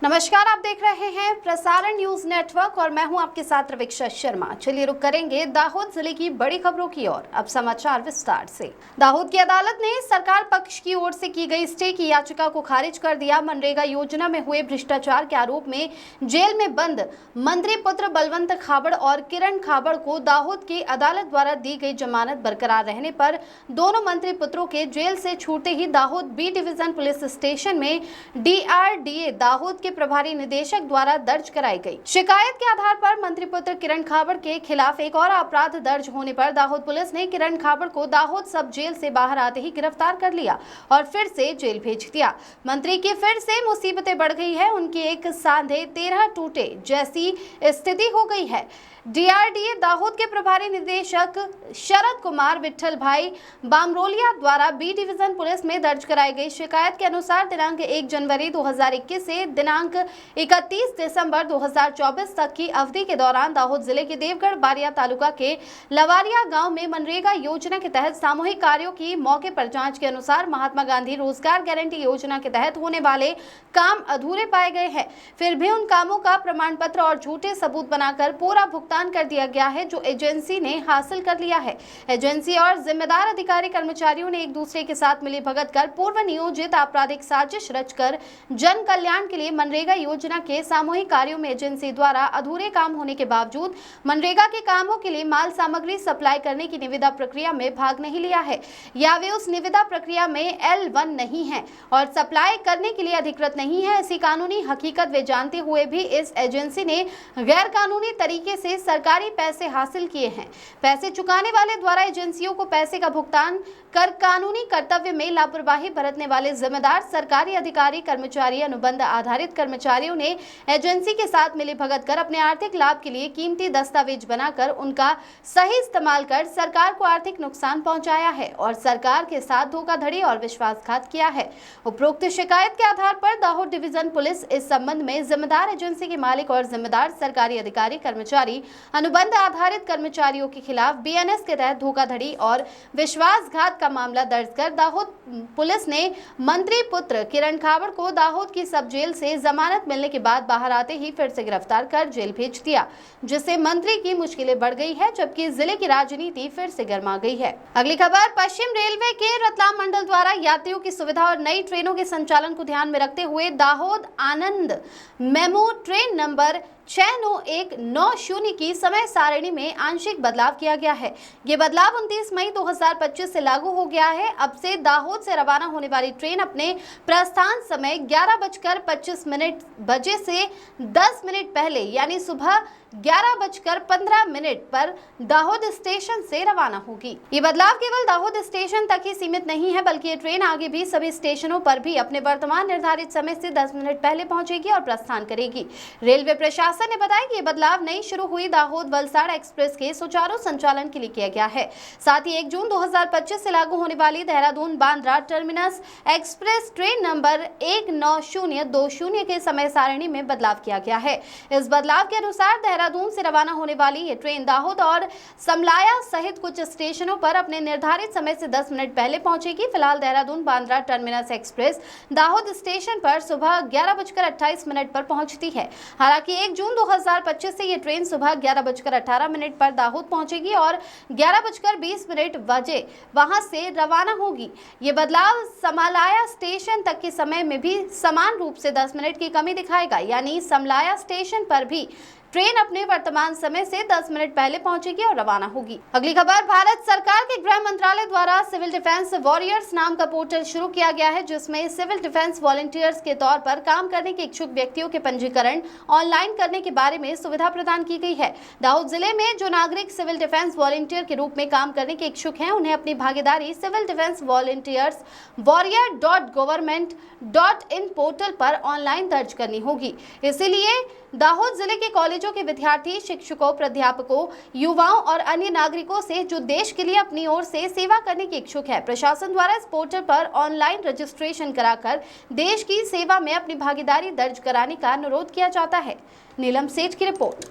नमस्कार, आप देख रहे हैं प्रसारण न्यूज नेटवर्क और मैं हूं आपके साथ रवीक्षा शर्मा। चलिए रुक करेंगे दाहोद जिले की बड़ी खबरों की ओर। अब समाचार विस्तार से। दाहोद की अदालत ने सरकार पक्ष की ओर से की गई स्टे की याचिका को खारिज कर दिया। मनरेगा योजना में हुए भ्रष्टाचार के आरोप में जेल में बंद मंत्री पुत्र बलवंत खाबड़ और किरण खाबड़ को दाहोद की अदालत द्वारा दी गई जमानत बरकरार रहने पर दोनों मंत्री पुत्रों के जेल से छूटते ही Dahod B division police station में DRDA दाहोद के प्रभारी निदेशक द्वारा दर्ज कराई गई शिकायत के आधार पर मंत्री पुत्र किरण खाबड़ के खिलाफ एक और अपराध दर्ज होने पर दाहोद पुलिस ने किरण खाबड़ को दाहोद सब जेल से बाहर आते ही गिरफ्तार कर लिया और फिर से जेल भेज दिया। मंत्री की फिर से मुसीबतें बढ़ गई है। उनकी एक सांधे 13 टूटे जैसी स्थिति हो गई है। DRDA दाहोद के प्रभारी निदेशक शरद कुमार विठल भाई बामरोलिया द्वारा बी डिवीजन पुलिस में दर्ज कराई गई शिकायत के अनुसार दिनांक 1 जनवरी 2021 से दिनांक 31 दिसंबर 2024 तक की अवधि के दौरान दाहोद जिले के देवगढ़ बारिया तालुका के लवारिया गांव में मनरेगा योजना के तहत सामूहिक कार्यों की मौके पर जांच के अनुसार महात्मा गांधी रोजगार गारंटी योजना के तहत होने वाले काम अधूरे पाए गए हैं। फिर भी उन कामों का प्रमाण पत्र और झूठे सबूत बनाकर पूरा भुगतान कर दिया गया है, जो एजेंसी ने हासिल कर लिया है। एजेंसी और जिम्मेदार अधिकारी कर्मचारियों ने एक दूसरे के साथ मिलीभगत कर पूर्व नियोजित आपराधिक साजिश रचकर जन कल्याण के लिए मनरेगा योजना के सामूहिक कार्यों में एजेंसी द्वारा अधूरे काम होने के बावजूद मनरेगा के कामों के लिए माल सामग्री सप्लाई करने की निविदा प्रक्रिया में भाग नहीं लिया है या वे उस निविदा प्रक्रिया में L1 नहीं है और सप्लाई करने के लिए अधिकृत नहीं है। ऐसी कानूनी हकीकत वे जानते हुए भी इस एजेंसी ने गैर कानूनी तरीके से सरकारी पैसे हासिल किए हैं। पैसे चुकाने वाले द्वारा एजेंसियों को पैसे का भुगतान कर कानूनी कर्तव्य में लापरवाही बरतने वाले जिम्मेदार सरकारी अधिकारी कर्मचारी अनुबंध आधारित कर्मचारियों ने एजेंसी के साथ मिलीभगत कर अपने आर्थिक लाभ के लिए कीमती दस्तावेज बनाकर उनका सही इस्तेमाल कर सरकार को आर्थिक नुकसान पहुंचाया है और सरकार के साथ धोखाधड़ी और विश्वासघात किया है। उपरोक्त शिकायत के आधार पर दाहोद डिवीजन पुलिस इस संबंध में जिम्मेदार एजेंसी के मालिक और जिम्मेदार सरकारी अधिकारी कर्मचारी अनुबंध आधारित कर्मचारियों के खिलाफ BNS के तहत धोखाधड़ी और विश्वासघात का मामला दर्ज कर दाहोद पुलिस ने मंत्री पुत्र किरण खाबड़ को दाहोद की सब जेल से जमानत मिलने के बाद बाहर आते ही फिर से गिरफ्तार कर जेल भेज दिया, जिससे मंत्री की मुश्किलें बढ़ गई है, जबकि जिले की राजनीति फिर से गर्मा गई है। अगली खबर, पश्चिम रेलवे के रतलाम मंडल द्वारा यात्रियों की सुविधा और नई ट्रेनों के संचालन को ध्यान में रखते हुए दाहोद आनंद मेमू ट्रेन नंबर 69190 की समय सारणी में आंशिक बदलाव किया गया है। ये बदलाव 29 मई 2025 से लागू हो गया है। अब से दाहोद से रवाना होने वाली ट्रेन अपने प्रस्थान समय 11:25 बजे से 10 मिनट पहले यानी सुबह 11:15 पर दाहोद स्टेशन से रवाना होगी। ये बदलाव केवल दाहोद स्टेशन तक ही सीमित नहीं है, बल्कि ये ट्रेन आगे भी सभी स्टेशनों पर भी अपने वर्तमान निर्धारित समय से 10 मिनट पहले पहुंचेगी और प्रस्थान करेगी। रेलवे प्रशासन ने बताया कि ये बदलाव नई शुरू हुई दाहोद वलसाड़ एक्सप्रेस के सुचारू संचालन के लिए किया गया है। साथ ही 1 जून 2025 से लागू होने वाली Dehradun Bandra terminus express train number 19020 के समय सारणी में बदलाव किया गया है। इस बदलाव के अनुसार देहरादून से रवाना होने वाली ये ट्रेन दाहोद और समलाया सहित कुछ स्टेशनों पर अपने निर्धारित समय से 10 मिनट पहले पहुंचेगी। फिलहाल Dehradun Bandra terminus express Dahod station पर सुबह 11:28 पर पहुंचती है। हालांकि 1 जून 2025 से ये ट्रेन सुबह 11:18 पर दाहोद पहुंचेगी और 11:20 बजे वहां से रवाना होगी। ये बदलाव समलाया स्टेशन तक के समय में भी समान रूप से 10 मिनट की कमी दिखाएगा, यानी समलाया स्टेशन पर भी ट्रेन अपने वर्तमान समय से 10 मिनट पहले पहुंचेगी और रवाना होगी। अगली खबर, भारत सरकार के गृह मंत्रालय द्वारा सिविल डिफेंस वॉरियर्स नाम का पोर्टल शुरू किया गया है, जिसमें सिविल डिफेंस वॉलंटियर्स के तौर पर काम करने के इच्छुक व्यक्तियों के पंजीकरण ऑनलाइन करने के बारे में सुविधा प्रदान की गई है। दाहोद जिले में जो नागरिक सिविल डिफेंस वॉलंटियर के रूप में काम करने के इच्छुक हैं, उन्हें अपनी भागीदारी civil defence volunteers warrior.government.in portal पर ऑनलाइन दर्ज करनी होगी। इसीलिए दाहोद जिले के कॉलेजों के विद्यार्थी, शिक्षकों, प्राध्यापकों, युवाओं और अन्य नागरिकों से जो देश के लिए अपनी ओर से सेवा करने के इच्छुक है, प्रशासन द्वारा इस पोर्टल पर ऑनलाइन रजिस्ट्रेशन कराकर देश की सेवा में अपनी भागीदारी दर्ज कराने का अनुरोध किया जाता है। नीलम सेठ की रिपोर्ट।